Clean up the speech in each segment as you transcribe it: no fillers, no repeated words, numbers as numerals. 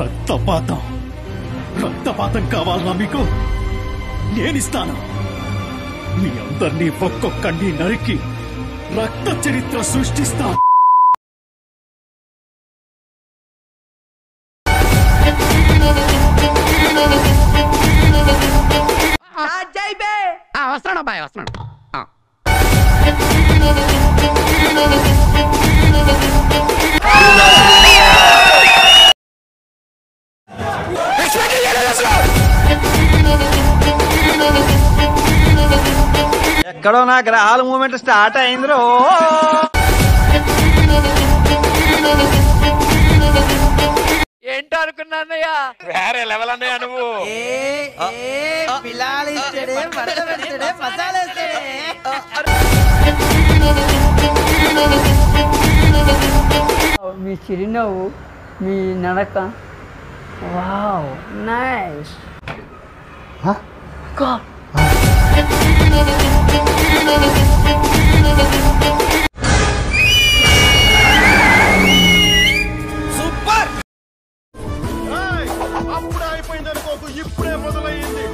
రక్తపాతం రక్తపాతం కావాలన్నా మీకు నేనిస్తాను. మీ అందరినీ ఒక్కొక్కడిని నరికి రక్త చరిత్ర సృష్టిస్తా. వస్తున్నాడు అబ్బాయి, వస్తున్నాడు. ఎక్కడో నా గ్రహాల మూమెంట్ స్టార్ట్ అయిందిరో. ఏంటో అనుకున్నానయ్యా, వేరే లెవెల్ అన్నయ్యా నువ్వు. మీ చిరునవ్వు, మీ నడక, వావ్ నైస్. సూపర్. అప్పుడే అయిపోయింది అనుకోకు, ఇప్పుడే మొదలయ్యింది.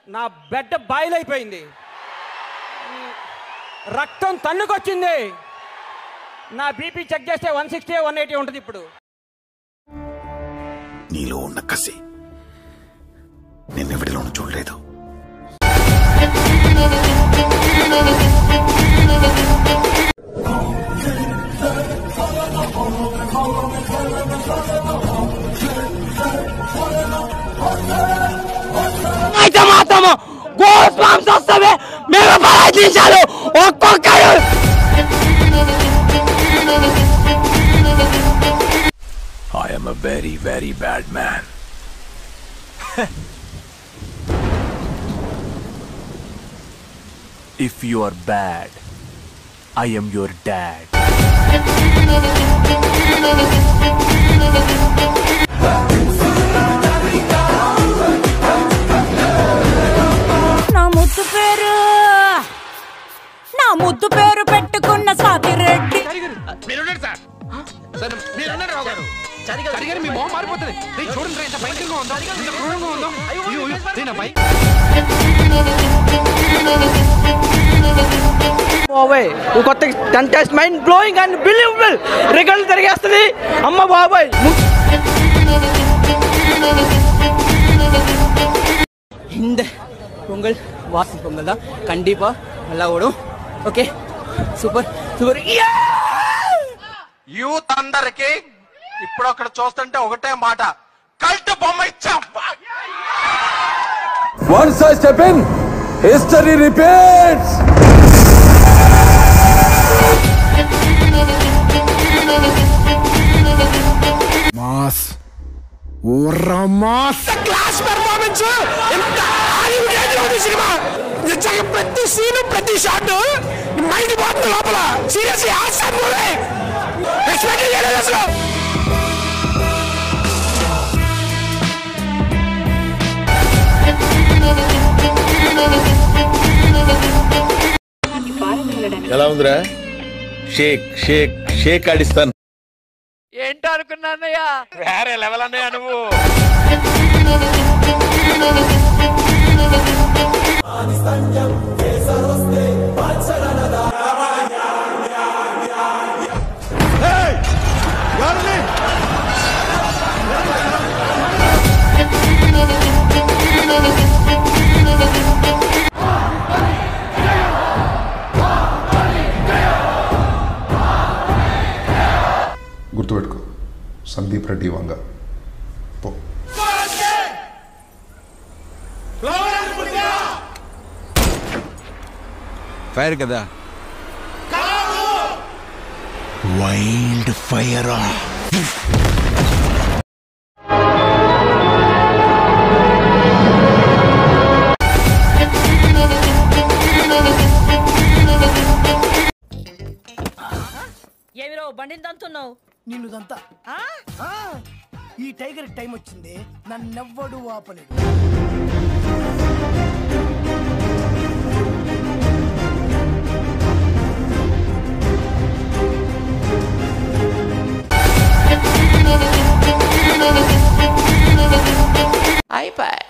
నా బెడ్ బాయిల్ అయిపోయింది, రక్తం తన్నుకొచ్చింది. నా బీపీ చెక్ చేస్తే 160 180 ఉంటుంది. ఇప్పుడు నీలో ఉన్న కసి నిన్నెవడిలోనూ చూడలేదు. అయితే మాత్రము గోస్ బాంబ్స్ వస్తావే, మేము ప్రయత్నించాలి ఒక్కొక్కరు. I am a very, very bad man. If you are bad, I am your dad. నా ముద్దు పేరు పెట్టుకున్న స్వాతి రెడ్డి. కొత్త contest mind blowing and believable రికార్డులు తిరిగేస్తుంది. అమ్మ బాబాయ్, இந்த பொங்கல் வாசி பொங்கல் தான் கண்டிப்பா நல்லா ஓடும். Okay super super. యూత్ అందరికి ఇప్పుడు అక్కడ చూస్తుంటే ఒకటే మాట, కల్ట్ బొమ్మ ఇచ్చాం. Once I step in, history repeats. Mass. Urra mass. Class performance. ఎంత హాలీవుడ్ రేంజ్ లో ఉంది సినిమా. నిజంగా ప్రతి సీన్ ప్రతి షాట్ మైండ్ పోతుంది లోపల. Seriously awesome movie. ఎక్స్పెక్ట్ చేయలేదు అసలు. ఎలా ఉందిరా? షేక్ షేక్ షేక్ ఆడిస్తాను. ఏంటో అనుకున్నానయ్యా, వేరే లెవెల్ అన్నయ్యా నువ్వు. గుర్తుపెట్టుకో, సందీప్ రెడ్డి వంగ. ఫైర్ కదా, వైల్డ్ ఫైర్. ఏమిరో బండిని దంతున్నావు? నిన్ను దంతా. ఈ టైగర్ టైం వచ్చింది, నన్నెవ్వడు ఆపలేడు. అయిపోయి